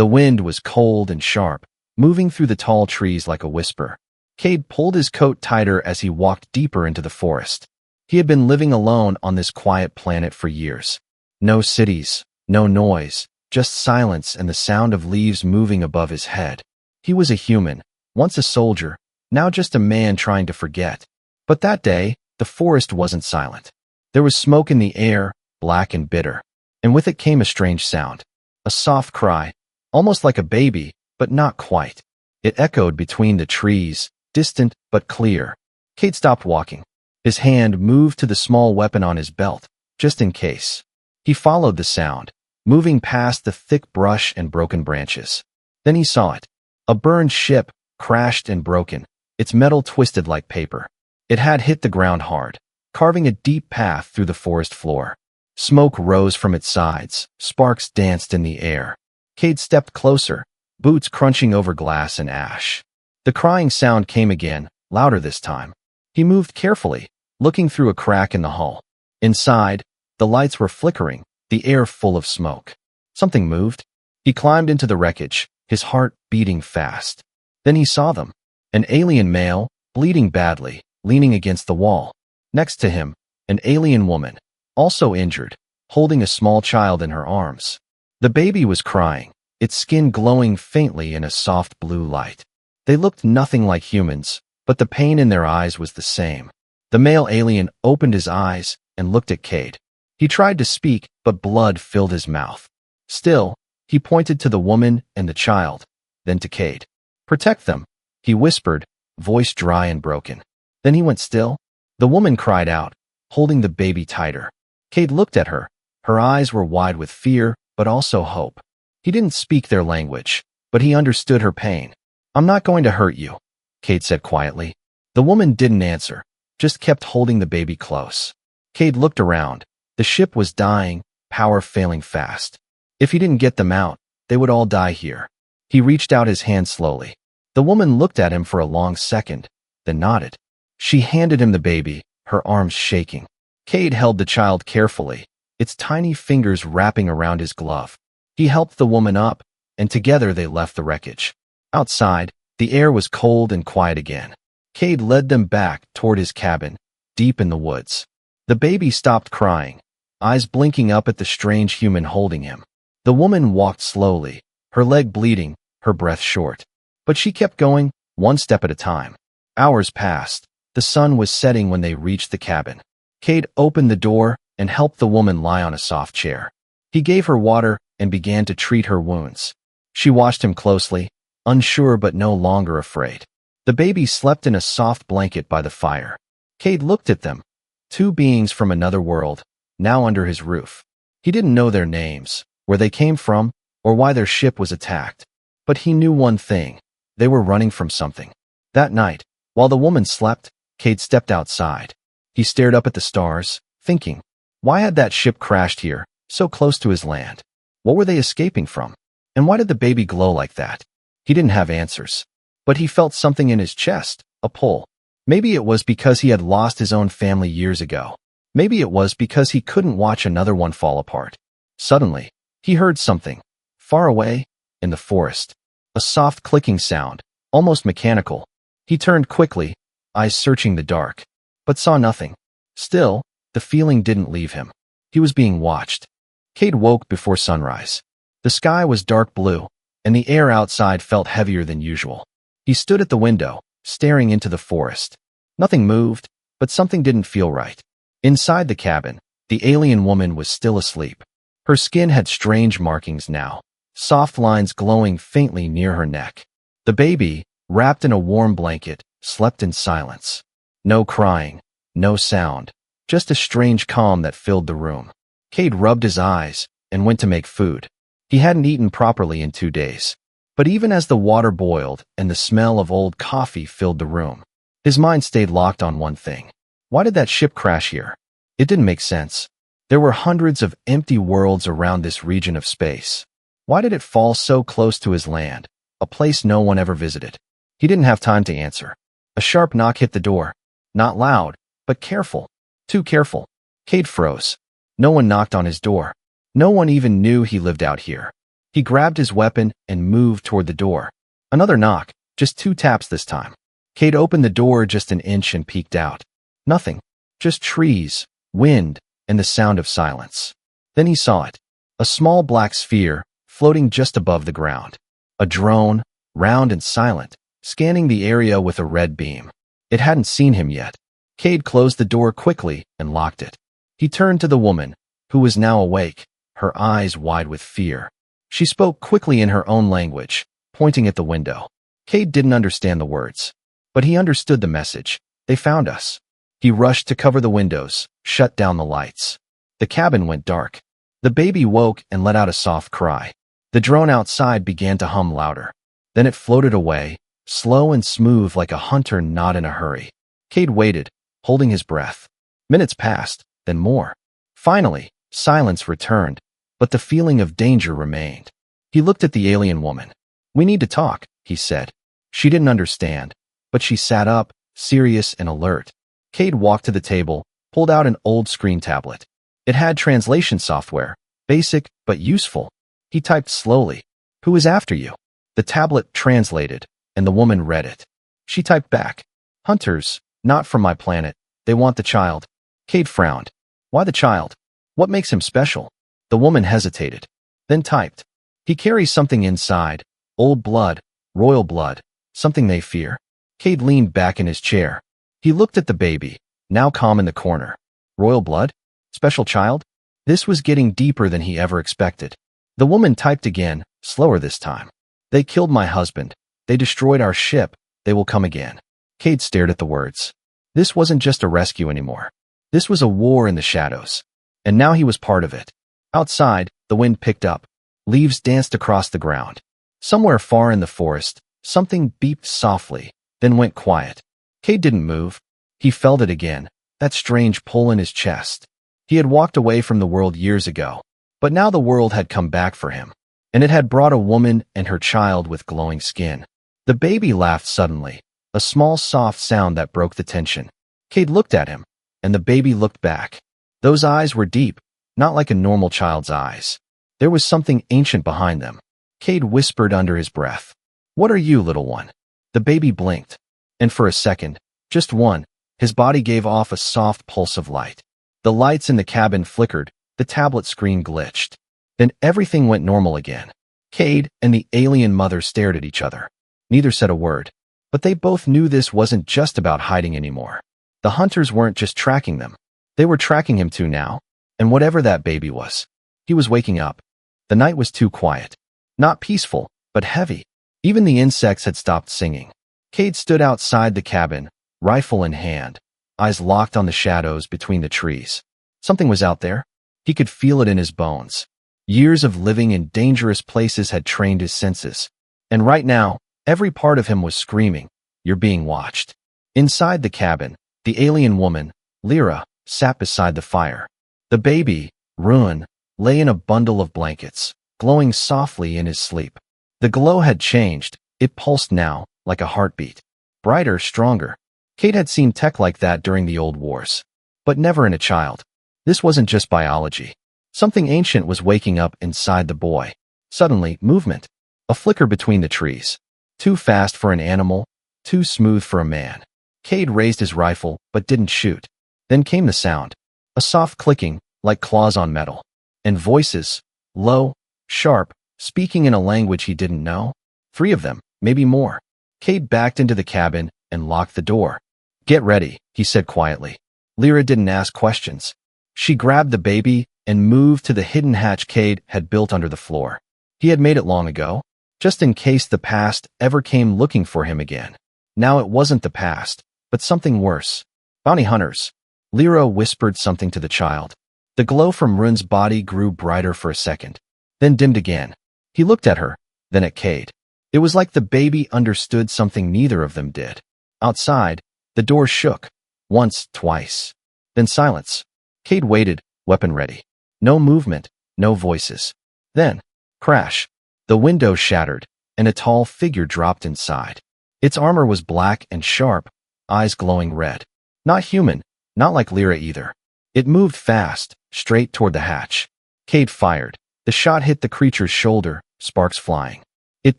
The wind was cold and sharp, moving through the tall trees like a whisper. Cade pulled his coat tighter as he walked deeper into the forest. He had been living alone on this quiet planet for years. No cities, no noise, just silence and the sound of leaves moving above his head. He was a human, once a soldier, now just a man trying to forget. But that day, the forest wasn't silent. There was smoke in the air, black and bitter. And with it came a strange sound. A soft cry, almost like a baby, but not quite. It echoed between the trees, distant but clear. Cade stopped walking. His hand moved to the small weapon on his belt, just in case. He followed the sound, moving past the thick brush and broken branches. Then he saw it. A burned ship, crashed and broken, its metal twisted like paper. It had hit the ground hard, carving a deep path through the forest floor. Smoke rose from its sides, sparks danced in the air. Cade stepped closer, boots crunching over glass and ash. The crying sound came again, louder this time. He moved carefully, looking through a crack in the hull. Inside, the lights were flickering, the air full of smoke. Something moved. He climbed into the wreckage, his heart beating fast. Then he saw them. An alien male, bleeding badly, leaning against the wall. Next to him, an alien woman, also injured, holding a small child in her arms. The baby was crying, its skin glowing faintly in a soft blue light. They looked nothing like humans, but the pain in their eyes was the same. The male alien opened his eyes and looked at Cade. He tried to speak, but blood filled his mouth. Still, he pointed to the woman and the child, then to Cade. "Protect them," he whispered, voice dry and broken. Then he went still. The woman cried out, holding the baby tighter. Cade looked at her. Her eyes were wide with fear, but also hope. He didn't speak their language, but he understood her pain. "I'm not going to hurt you," Cade said quietly. The woman didn't answer, just kept holding the baby close. Cade looked around. The ship was dying, power failing fast. If he didn't get them out, they would all die here. He reached out his hand slowly. The woman looked at him for a long second, then nodded. She handed him the baby, her arms shaking. Cade held the child carefully, its tiny fingers wrapping around his glove. He helped the woman up, and together they left the wreckage. Outside, the air was cold and quiet again. Cade led them back toward his cabin, deep in the woods. The baby stopped crying, eyes blinking up at the strange human holding him. The woman walked slowly, her leg bleeding, her breath short. But she kept going, one step at a time. Hours passed. The sun was setting when they reached the cabin. Cade opened the door and helped the woman lie on a soft chair. He gave her water and began to treat her wounds. She watched him closely, unsure but no longer afraid. The baby slept in a soft blanket by the fire. Cade looked at them, two beings from another world, now under his roof. He didn't know their names, where they came from, or why their ship was attacked. But he knew one thing. They were running from something. That night, while the woman slept, Cade stepped outside. He stared up at the stars, thinking, why had that ship crashed here, so close to his land? What were they escaping from? And why did the baby glow like that? He didn't have answers. But he felt something in his chest, a pull. Maybe it was because he had lost his own family years ago. Maybe it was because he couldn't watch another one fall apart. Suddenly, he heard something, far away, in the forest. A soft clicking sound, almost mechanical. He turned quickly, eyes searching the dark, but saw nothing. Still, the feeling didn't leave him. He was being watched. Cade woke before sunrise. The sky was dark blue, and the air outside felt heavier than usual. He stood at the window, staring into the forest. Nothing moved, but something didn't feel right. Inside the cabin, the alien woman was still asleep. Her skin had strange markings now, soft lines glowing faintly near her neck. The baby, wrapped in a warm blanket, slept in silence. No crying, no sound, just a strange calm that filled the room. Cade rubbed his eyes and went to make food. He hadn't eaten properly in 2 days. But even as the water boiled and the smell of old coffee filled the room, his mind stayed locked on one thing. Why did that ship crash here? It didn't make sense. There were hundreds of empty worlds around this region of space. Why did it fall so close to his land, a place no one ever visited? He didn't have time to answer. A sharp knock hit the door. Not loud, but careful. Too careful. Cade froze. No one knocked on his door. No one even knew he lived out here. He grabbed his weapon and moved toward the door. Another knock, just 2 taps this time. Cade opened the door just an inch and peeked out. Nothing. Just trees, wind, and the sound of silence. Then he saw it. A small black sphere, floating just above the ground. A drone, round and silent, scanning the area with a red beam. It hadn't seen him yet. Cade closed the door quickly and locked it. He turned to the woman, who was now awake, her eyes wide with fear. She spoke quickly in her own language, pointing at the window. Cade didn't understand the words, but he understood the message. They found us. He rushed to cover the windows, shut down the lights. The cabin went dark. The baby woke and let out a soft cry. The drone outside began to hum louder. Then it floated away, slow and smooth like a hunter not in a hurry. Cade waited, holding his breath. Minutes passed, then more. Finally, silence returned, but the feeling of danger remained. He looked at the alien woman. "We need to talk," he said. She didn't understand, but she sat up, serious and alert. Cade walked to the table, pulled out an old screen tablet. It had translation software, basic but useful. He typed slowly. "Who is after you?" The tablet translated, and the woman read it. She typed back. "Hunters, not from my planet. They want the child." Cade frowned. "Why the child? What makes him special?" The woman hesitated, then typed. "He carries something inside, old blood, royal blood, something they fear." Cade leaned back in his chair. He looked at the baby, now calm in the corner. Royal blood? Special child? This was getting deeper than he ever expected. The woman typed again, slower this time. "They killed my husband. They destroyed our ship. They will come again." Cade stared at the words. This wasn't just a rescue anymore. This was a war in the shadows. And now he was part of it. Outside, the wind picked up. Leaves danced across the ground. Somewhere far in the forest, something beeped softly, then went quiet. Cade didn't move. He felt it again, that strange pull in his chest. He had walked away from the world years ago, but now the world had come back for him, and it had brought a woman and her child with glowing skin. The baby laughed suddenly, a small soft sound that broke the tension. Cade looked at him, and the baby looked back. Those eyes were deep, not like a normal child's eyes. There was something ancient behind them. Cade whispered under his breath, "What are you, little one?" The baby blinked, and for a second, just one, his body gave off a soft pulse of light. The lights in the cabin flickered, the tablet screen glitched. Then everything went normal again. Cade and the alien mother stared at each other. Neither said a word, but they both knew this wasn't just about hiding anymore. The hunters weren't just tracking them. They were tracking him too now, and whatever that baby was. He was waking up. The night was too quiet. Not peaceful, but heavy. Even the insects had stopped singing. Cade stood outside the cabin, rifle in hand, eyes locked on the shadows between the trees. Something was out there. He could feel it in his bones. Years of living in dangerous places had trained his senses. And right now, every part of him was screaming, "You're being watched." Inside the cabin, the alien woman, Lyra, sat beside the fire. The baby, Ruin, lay in a bundle of blankets, glowing softly in his sleep. The glow had changed. It pulsed now, like a heartbeat. Brighter, stronger. Cade had seen tech like that during the old wars, but never in a child. This wasn't just biology. Something ancient was waking up inside the boy. Suddenly, movement. A flicker between the trees. Too fast for an animal, too smooth for a man. Cade raised his rifle, but didn't shoot. Then came the sound. A soft clicking, like claws on metal. And voices, low, sharp, speaking in a language he didn't know. 3 of them, maybe more. Cade backed into the cabin and locked the door. "Get ready," he said quietly. Lyra didn't ask questions. She grabbed the baby and moved to the hidden hatch Cade had built under the floor. He had made it long ago, just in case the past ever came looking for him again. Now it wasn't the past, but something worse. "Bounty hunters." Lyra whispered something to the child. The glow from Run's body grew brighter for a second, then dimmed again. He looked at her, then at Cade. It was like the baby understood something neither of them did. Outside, the door shook. Once, twice. Then silence. Cade waited, weapon ready. No movement, no voices. Then, crash. The window shattered, and a tall figure dropped inside. Its armor was black and sharp, eyes glowing red. Not human, not like Lyra either. It moved fast, straight toward the hatch. Cade fired. The shot hit the creature's shoulder, sparks flying. It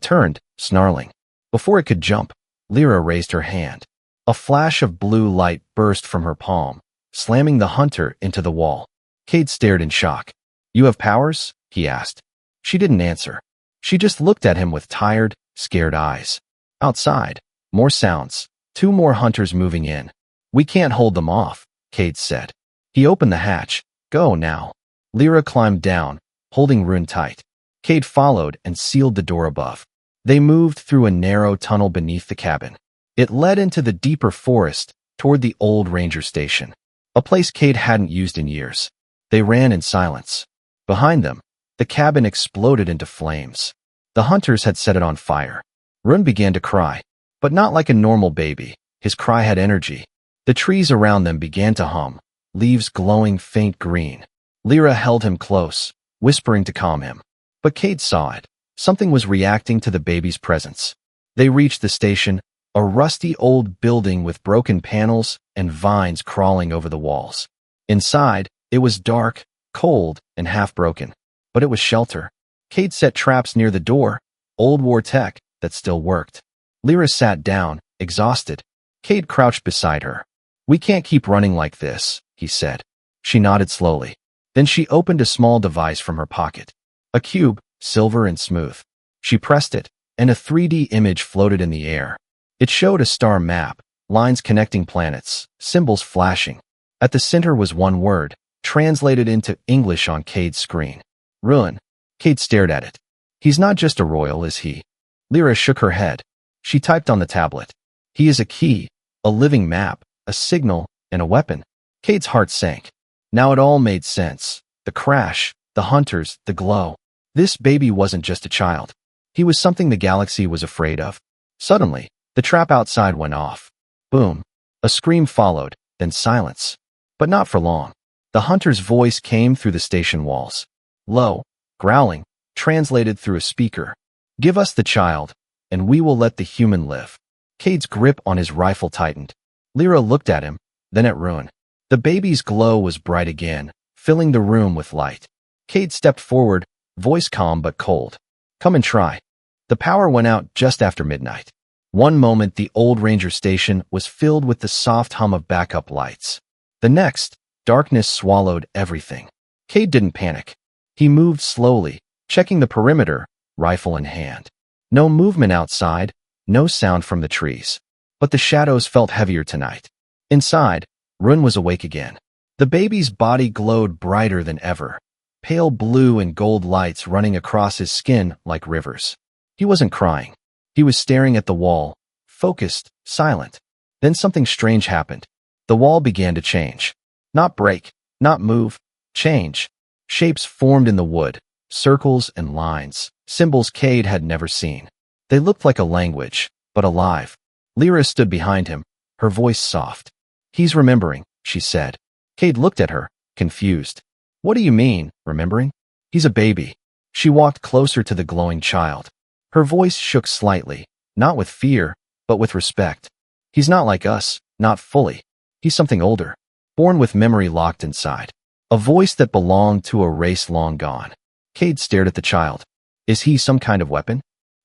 turned, snarling. Before it could jump, Lyra raised her hand. A flash of blue light burst from her palm, slamming the hunter into the wall. Cade stared in shock. "You have powers?" he asked. She didn't answer. She just looked at him with tired, scared eyes. Outside, more sounds. 2 more hunters moving in. "We can't hold them off," Cade said. He opened the hatch. "Go now." Lyra climbed down, holding Rune tight. Cade followed and sealed the door above. They moved through a narrow tunnel beneath the cabin. It led into the deeper forest toward the old ranger station, a place Cade hadn't used in years. They ran in silence. Behind them, the cabin exploded into flames. The hunters had set it on fire. Rune began to cry, but not like a normal baby. His cry had energy. The trees around them began to hum, leaves glowing faint green. Lyra held him close, whispering to calm him. But Cade saw it. Something was reacting to the baby's presence. They reached the station, a rusty old building with broken panels and vines crawling over the walls. Inside, it was dark, cold, and half-broken. But it was shelter. Cade set traps near the door, old war tech that still worked. Lyra sat down, exhausted. Cade crouched beside her. "We can't keep running like this," he said. She nodded slowly. Then she opened a small device from her pocket. A cube, silver and smooth. She pressed it, and a 3D image floated in the air. It showed a star map, lines connecting planets, symbols flashing. At the center was one word, translated into English on Cade's screen. "Ruin." Cade stared at it. "He's not just a royal, is he?" Lyra shook her head. She typed on the tablet. "He is a key, a living map, a signal, and a weapon." Cade's heart sank. Now it all made sense. The crash, the hunters, the glow. This baby wasn't just a child. He was something the galaxy was afraid of. Suddenly, the trap outside went off. Boom. A scream followed, then silence. But not for long. The hunter's voice came through the station walls. Low, growling, translated through a speaker. "Give us the child, and we will let the human live." Cade's grip on his rifle tightened. Lyra looked at him, then at Rune. The baby's glow was bright again, filling the room with light. Cade stepped forward, voice calm but cold. "Come and try." The power went out just after midnight. One moment the old ranger station was filled with the soft hum of backup lights. The next, darkness swallowed everything. Cade didn't panic. He moved slowly, checking the perimeter, rifle in hand. No movement outside, no sound from the trees. But the shadows felt heavier tonight. Inside, Rune was awake again. The baby's body glowed brighter than ever, pale blue and gold lights running across his skin like rivers. He wasn't crying. He was staring at the wall, focused, silent. Then something strange happened. The wall began to change. Not break, not move, change. Shapes formed in the wood, circles and lines, symbols Cade had never seen. They looked like a language, but alive. Lyra stood behind him, her voice soft. "He's remembering," she said. Cade looked at her, confused. "What do you mean, remembering?" "He's a baby." She walked closer to the glowing child. Her voice shook slightly, not with fear, but with respect. "He's not like us, not fully. He's something older, born with memory locked inside. A voice that belonged to a race long gone." Cade stared at the child. "Is he some kind of weapon?"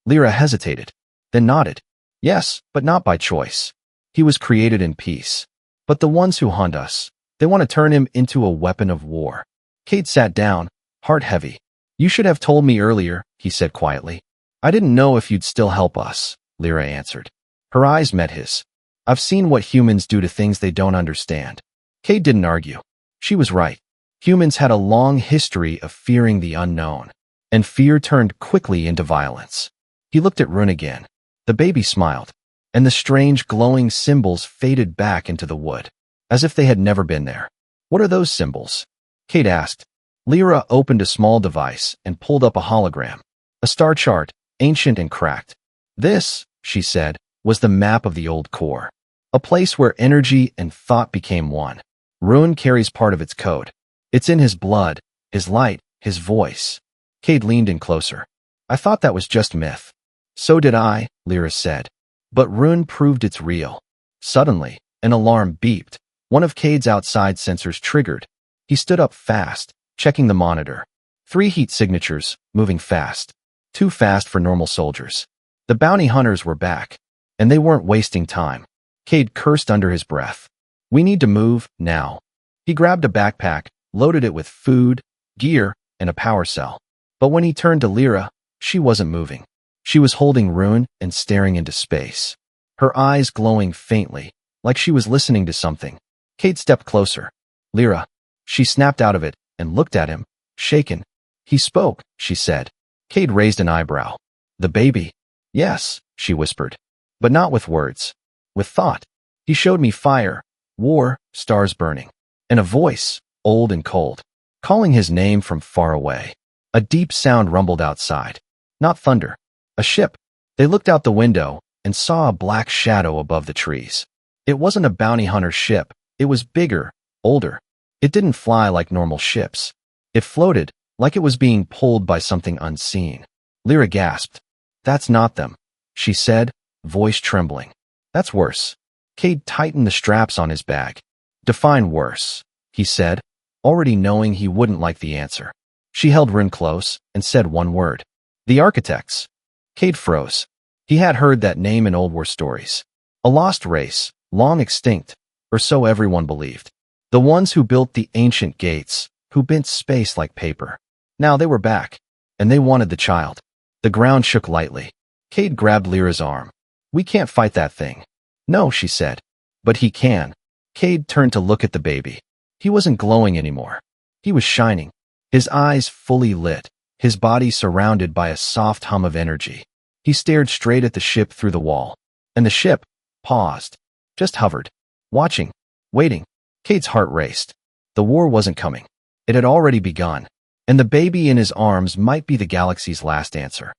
Lyra hesitated, then nodded. "Yes, but not by choice. He was created in peace. But the ones who hunt us, they want to turn him into a weapon of war." Cade sat down, heart heavy. "You should have told me earlier," he said quietly. "I didn't know if you'd still help us," Lyra answered. Her eyes met his. "I've seen what humans do to things they don't understand." Cade didn't argue. She was right. Humans had a long history of fearing the unknown, and fear turned quickly into violence. He looked at Rune again. The baby smiled, and the strange glowing symbols faded back into the wood, as if they had never been there. "What are those symbols?" Cade asked. Lyra opened a small device and pulled up a hologram. A star chart, ancient and cracked. "This," she said, "was the map of the old core. A place where energy and thought became one. Rune carries part of its code. It's in his blood, his light, his voice." Cade leaned in closer. "I thought that was just myth." "So did I," Lyra said. "But Rune proved it's real." Suddenly, an alarm beeped. One of Cade's outside sensors triggered. He stood up fast, checking the monitor. 3 heat signatures, moving fast. too fast for normal soldiers. The bounty hunters were back, and they weren't wasting time. Cade cursed under his breath. We need to move, now. He grabbed a backpack, loaded it with food, gear, and a power cell. But when he turned to Lyra, she wasn't moving. She was holding Rune and staring into space, her eyes glowing faintly, like she was listening to something. Cade stepped closer. Lyra. She snapped out of it and looked at him, shaken. He spoke, she said. Cade raised an eyebrow. The baby? Yes, she whispered. But not with words. With thought. He showed me fire, war, stars burning, and a voice, old and cold, calling his name from far away. A deep sound rumbled outside. Not thunder. A ship. They looked out the window and saw a black shadow above the trees. It wasn't a bounty hunter ship. It was bigger, older. It didn't fly like normal ships. It floated, like it was being pulled by something unseen. Lyra gasped. That's not them, she said, voice trembling. That's worse. Cade tightened the straps on his bag. Define worse, he said, already knowing he wouldn't like the answer. She held Rune close and said one word. The architects. Cade froze. He had heard that name in old war stories. A lost race, long extinct, or so everyone believed. The ones who built the ancient gates, who bent space like paper. Now they were back, and they wanted the child. The ground shook lightly. Cade grabbed Lyra's arm. We can't fight that thing. No, she said. But he can. Cade turned to look at the baby. He wasn't glowing anymore. He was shining. His eyes fully lit, his body surrounded by a soft hum of energy. He stared straight at the ship through the wall. And the ship paused, just hovered, watching, waiting. Cade's heart raced. The war wasn't coming. It had already begun. And the baby in his arms might be the galaxy's last answer.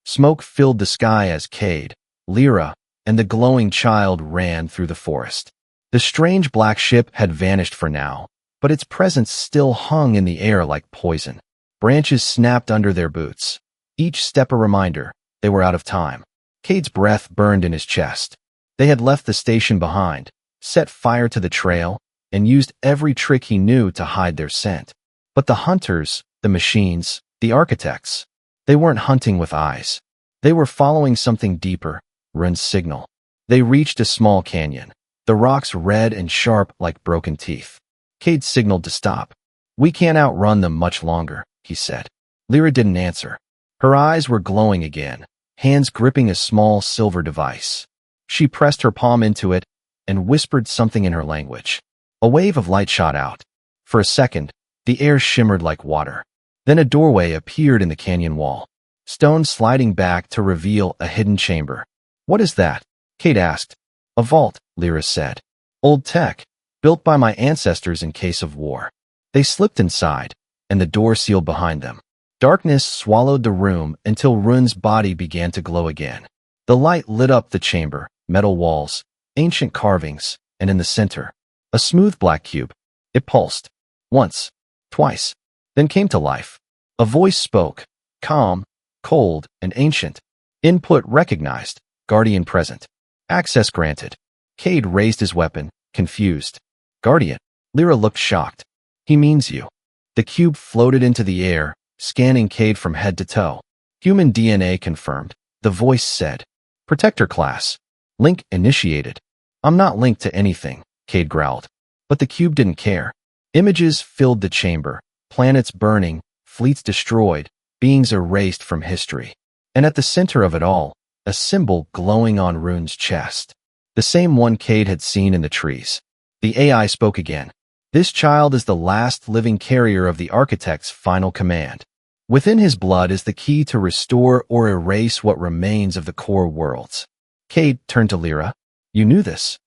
Smoke filled the sky as Cade, Lyra, and the glowing child ran through the forest. The strange black ship had vanished for now, but its presence still hung in the air like poison. Branches snapped under their boots, each step a reminder they were out of time. Cade's breath burned in his chest. They had left the station behind, set fire to the trail, and used every trick he knew to hide their scent. But the hunters, the machines, the architects, they weren't hunting with eyes. They were following something deeper, Rune's signal. They reached a small canyon, the rocks red and sharp like broken teeth. Cade signaled to stop. We can't outrun them much longer, he said. Lyra didn't answer. Her eyes were glowing again, hands gripping a small silver device. She pressed her palm into it and whispered something in her language. A wave of light shot out. For a second, the air shimmered like water. Then a doorway appeared in the canyon wall, stone sliding back to reveal a hidden chamber. What is that? Cade asked. A vault, Lyra said. Old tech, built by my ancestors in case of war. They slipped inside, and the door sealed behind them. Darkness swallowed the room until Rune's body began to glow again. The light lit up the chamber, metal walls, ancient carvings, and in the center, a smooth black cube. It pulsed. Once, twice, then came to life. A voice spoke, calm, cold, and ancient. Input recognized, Guardian present. Access granted. Cade raised his weapon, confused. Guardian. Lyra looked shocked. He means you. The cube floated into the air, scanning Cade from head to toe. Human DNA confirmed. The voice said. Protector class. Link initiated. I'm not linked to anything, Cade growled. But the cube didn't care. Images filled the chamber, planets burning, fleets destroyed, beings erased from history. And at the center of it all, a symbol glowing on Rune's chest. The same one Cade had seen in the trees. The AI spoke again. This child is the last living carrier of the architect's final command. Within his blood is the key to restore or erase what remains of the core worlds. Cade turned to Lyra. You knew this?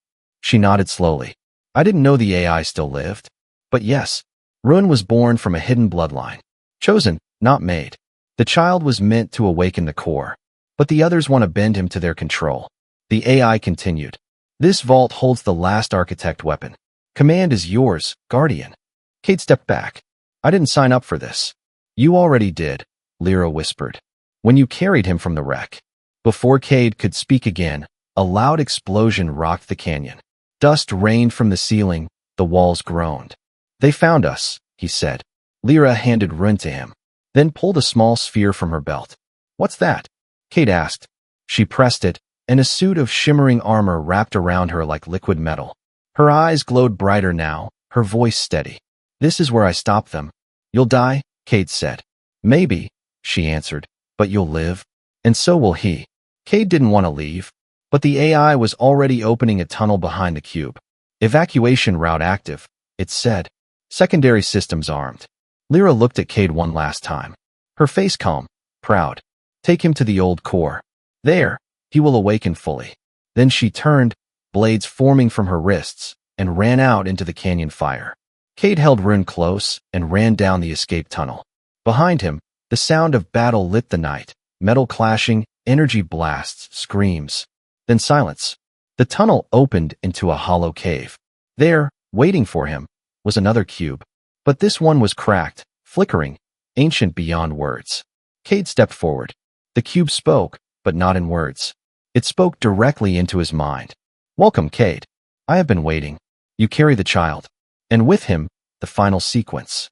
She nodded slowly. I didn't know the AI still lived. But yes, Rune was born from a hidden bloodline. Chosen, not made. The child was meant to awaken the core. But the others want to bend him to their control. The AI continued. This vault holds the last architect weapon. Command is yours, Guardian. Cade stepped back. I didn't sign up for this. You already did, Lyra whispered, when you carried him from the wreck. Before Cade could speak again, a loud explosion rocked the canyon. Dust rained from the ceiling, the walls groaned. They found us, he said. Lyra handed Rune to him, then pulled a small sphere from her belt. What's that? Cade asked. She pressed it, and a suit of shimmering armor wrapped around her like liquid metal. Her eyes glowed brighter now, her voice steady. This is where I stop them. You'll die, Cade said. Maybe, she answered, but you'll live. And so will he. Cade didn't want to leave, but the AI was already opening a tunnel behind the cube. Evacuation route active, it said. Secondary systems armed. Lyra looked at Cade one last time. Her face calm, proud. Take him to the old core. There, he will awaken fully. Then she turned, blades forming from her wrists, and ran out into the canyon fire. Cade held Rune close and ran down the escape tunnel. Behind him, the sound of battle lit the night, metal clashing, energy blasts, screams. Then silence. The tunnel opened into a hollow cave. There, waiting for him, was another cube. But this one was cracked, flickering, ancient beyond words. Cade stepped forward. The cube spoke, but not in words. It spoke directly into his mind. Welcome, Cade. I have been waiting. You carry the child. And with him, the final sequence.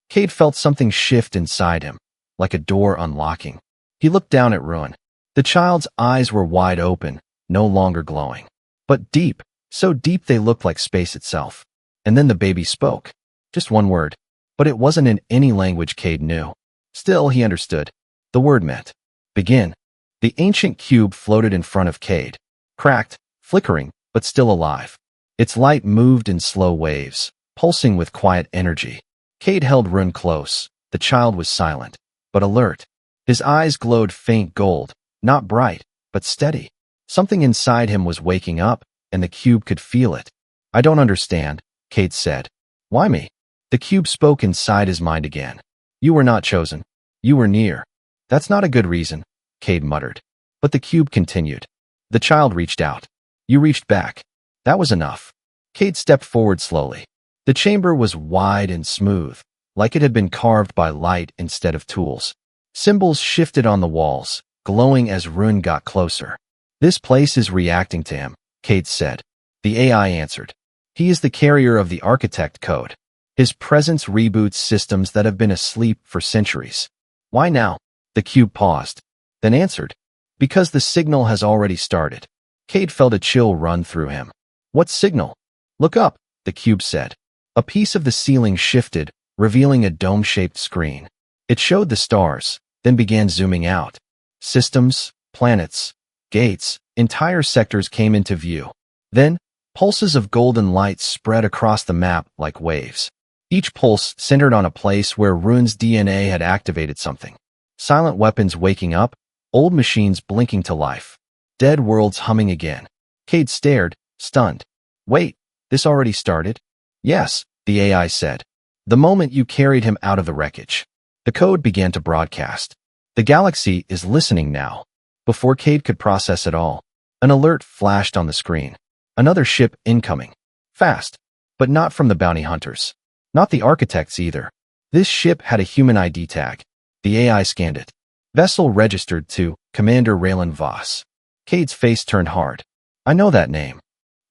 Cade felt something shift inside him, like a door unlocking. He looked down at Rune. The child's eyes were wide open, no longer glowing. But deep, so deep they looked like space itself. And then the baby spoke. Just one word. But it wasn't in any language Cade knew. Still, he understood. The word meant, begin. The ancient cube floated in front of Cade. Cracked, flickering, but still alive. Its light moved in slow waves, pulsing with quiet energy. Cade held Rune close. The child was silent, but alert. His eyes glowed faint gold, not bright, but steady. Something inside him was waking up, and the cube could feel it. I don't understand, Cade said. Why me? The cube spoke inside his mind again. You were not chosen. You were near. That's not a good reason, Cade muttered. But the cube continued. The child reached out. You reached back. That was enough. Cade stepped forward slowly. The chamber was wide and smooth, like it had been carved by light instead of tools. Symbols shifted on the walls, glowing as Rune got closer. This place is reacting to him, Cade said. The AI answered. He is the carrier of the architect code. His presence reboots systems that have been asleep for centuries. Why now? The cube paused, then answered. Because the signal has already started. Cade felt a chill run through him. What signal? Look up, the cube said. A piece of the ceiling shifted, revealing a dome-shaped screen. It showed the stars, then began zooming out. Systems, planets, gates, entire sectors came into view. Then, pulses of golden light spread across the map like waves. Each pulse centered on a place where Rune's DNA had activated something. Silent weapons waking up, old machines blinking to life. Dead worlds humming again. Cade stared, stunned. Wait, this already started? Yes, the AI said. The moment you carried him out of the wreckage. The code began to broadcast. The galaxy is listening now. Before Cade could process it all, an alert flashed on the screen. Another ship incoming. Fast. But not from the bounty hunters. Not the architects either. This ship had a human ID tag. The AI scanned it. Vessel registered to Commander Raylan Voss. Cade's face turned hard. I know that name.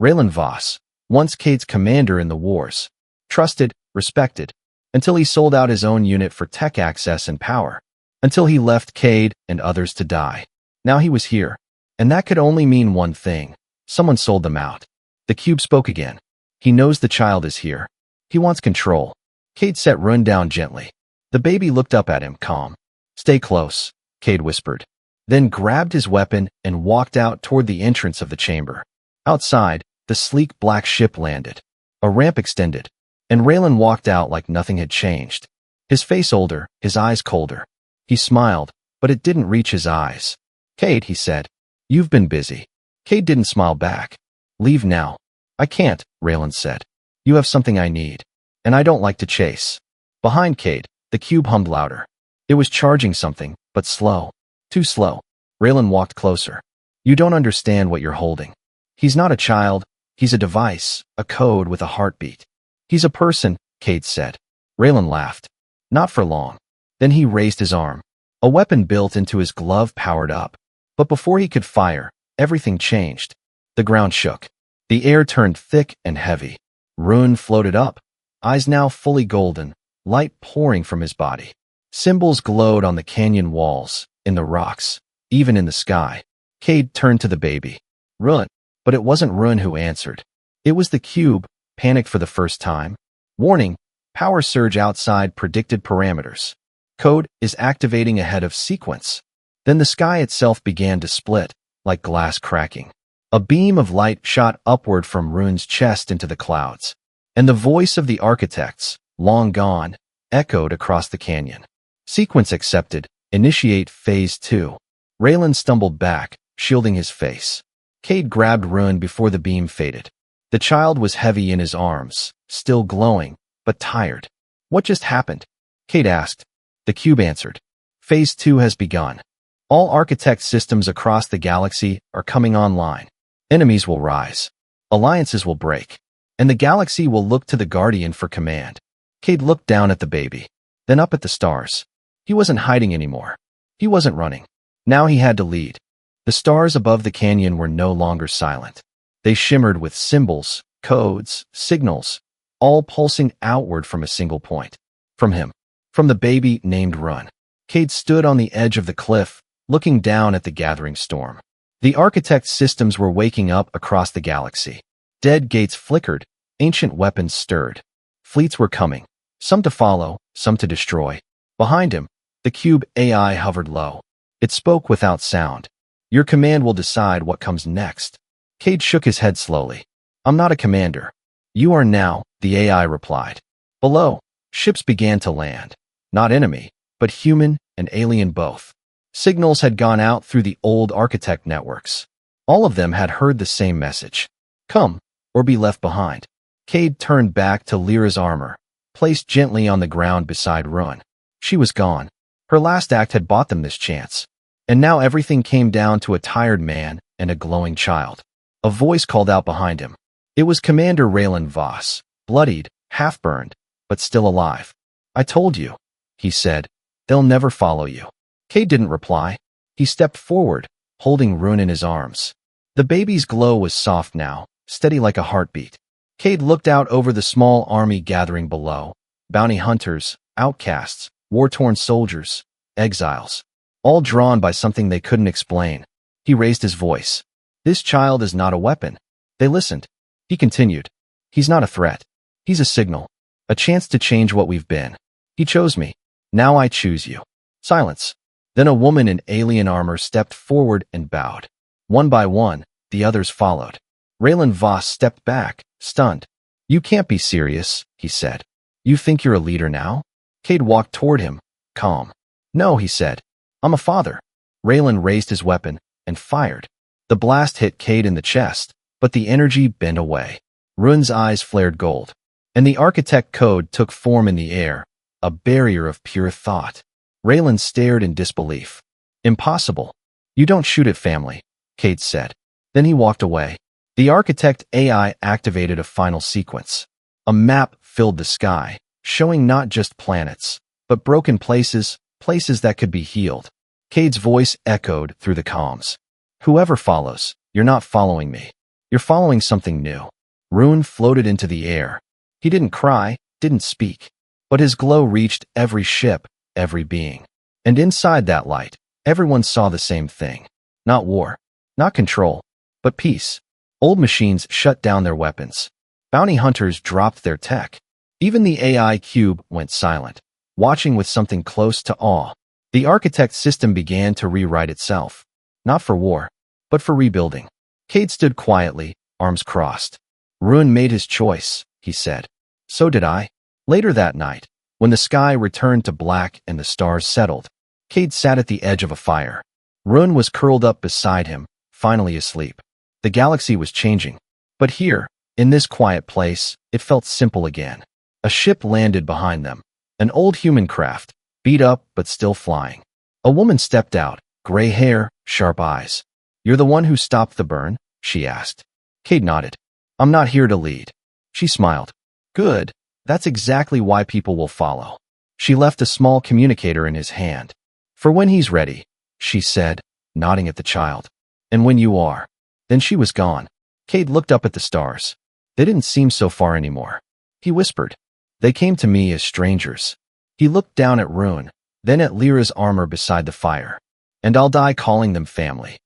Raylan Voss, once Cade's commander in the wars. Trusted, respected, until he sold out his own unit for tech access and power. Until he left Cade and others to die. Now he was here. And that could only mean one thing. Someone sold them out. The cube spoke again. He knows the child is here. He wants control. Cade set Rune down gently. The baby looked up at him, calm. Stay close, Cade whispered. Then grabbed his weapon and walked out toward the entrance of the chamber. Outside, the sleek black ship landed. A ramp extended, and Raylan walked out like nothing had changed. His face older, his eyes colder. He smiled, but it didn't reach his eyes. Cade, he said. You've been busy. Cade didn't smile back. Leave now. I can't, Raylan said. You have something I need. And I don't like to chase. Behind Cade, the cube hummed louder. It was charging something, but slow. Too slow. Raylan walked closer. You don't understand what you're holding. He's not a child. He's a device, a code with a heartbeat. He's a person, Cade said. Raylan laughed. Not for long. Then he raised his arm. A weapon built into his glove powered up. But before he could fire, everything changed. The ground shook. The air turned thick and heavy. Rune floated up, eyes now fully golden, light pouring from his body. Symbols glowed on the canyon walls, in the rocks, even in the sky. Cade turned to the baby. Run. But it wasn't Run who answered. It was the cube, panicked for the first time. Warning, power surge outside predicted parameters. Code is activating ahead of sequence. Then the sky itself began to split, like glass cracking. A beam of light shot upward from Run's chest into the clouds. And the voice of the architects, long gone, echoed across the canyon. Sequence accepted. Initiate Phase 2. Raylan stumbled back, shielding his face. Cade grabbed Run before the beam faded. The child was heavy in his arms, still glowing, but tired. What just happened? Cade asked. The cube answered. Phase 2 has begun. All architect systems across the galaxy are coming online. Enemies will rise. Alliances will break. And the galaxy will look to the Guardian for command. Cade looked down at the baby, then up at the stars. He wasn't hiding anymore. He wasn't running. Now he had to lead. The stars above the canyon were no longer silent. They shimmered with symbols, codes, signals, all pulsing outward from a single point. From him. From the baby named Run. Cade stood on the edge of the cliff, looking down at the gathering storm. The architect systems were waking up across the galaxy. Dead gates flickered, ancient weapons stirred. Fleets were coming, some to follow, some to destroy. Behind him, the cube AI hovered low. It spoke without sound. Your command will decide what comes next. Cade shook his head slowly. I'm not a commander. You are now, the AI replied. Below, ships began to land. Not enemy, but human and alien both. Signals had gone out through the old architect networks. All of them had heard the same message. Come, or be left behind. Cade turned back to Lyra's armor, placed gently on the ground beside Run. She was gone. Her last act had bought them this chance. And now everything came down to a tired man and a glowing child. A voice called out behind him. It was Commander Raylan Voss, bloodied, half-burned, but still alive. I told you, he said. They'll never follow you. Cade didn't reply. He stepped forward, holding Run in his arms. The baby's glow was soft now, steady like a heartbeat. Cade looked out over the small army gathering below. Bounty hunters, outcasts, war-torn soldiers, exiles. All drawn by something they couldn't explain. He raised his voice. This child is not a weapon. They listened. He continued. He's not a threat. He's a signal. A chance to change what we've been. He chose me. Now I choose you. Silence. Then a woman in alien armor stepped forward and bowed. One by one, the others followed. Raylan Voss stepped back, stunned. You can't be serious, he said. You think you're a leader now? Cade walked toward him, calm. No, he said. I'm a father. Raylan raised his weapon and fired. The blast hit Cade in the chest, but the energy bent away. Run's eyes flared gold. And the architect code took form in the air, a barrier of pure thought. Raylan stared in disbelief. Impossible. You don't shoot at family, Cade said. Then he walked away. The architect AI activated a final sequence. A map filled the sky, showing not just planets, but broken places, places that could be healed. Cade's voice echoed through the comms. Whoever follows, you're not following me. You're following something new. Run floated into the air. He didn't cry, didn't speak, but his glow reached every ship, every being. And inside that light, everyone saw the same thing. Not war, not control, but peace. Old machines shut down their weapons. Bounty hunters dropped their tech. Even the AI cube went silent, watching with something close to awe. The architect system began to rewrite itself. Not for war, but for rebuilding. Cade stood quietly, arms crossed. Run made his choice, he said. So did I. Later that night, when the sky returned to black and the stars settled, Cade sat at the edge of a fire. Run was curled up beside him, finally asleep. The galaxy was changing. But here, in this quiet place, it felt simple again. A ship landed behind them. An old human craft, beat up but still flying. A woman stepped out, gray hair, sharp eyes. You're the one who stopped the burn? She asked. Cade nodded. I'm not here to lead. She smiled. Good. That's exactly why people will follow. She left a small communicator in his hand. For when he's ready, she said, nodding at the child. And when you are. Then she was gone. Cade looked up at the stars. They didn't seem so far anymore. He whispered. They came to me as strangers. He looked down at Run, then at Lyra's armor beside the fire. and I'll die calling them family.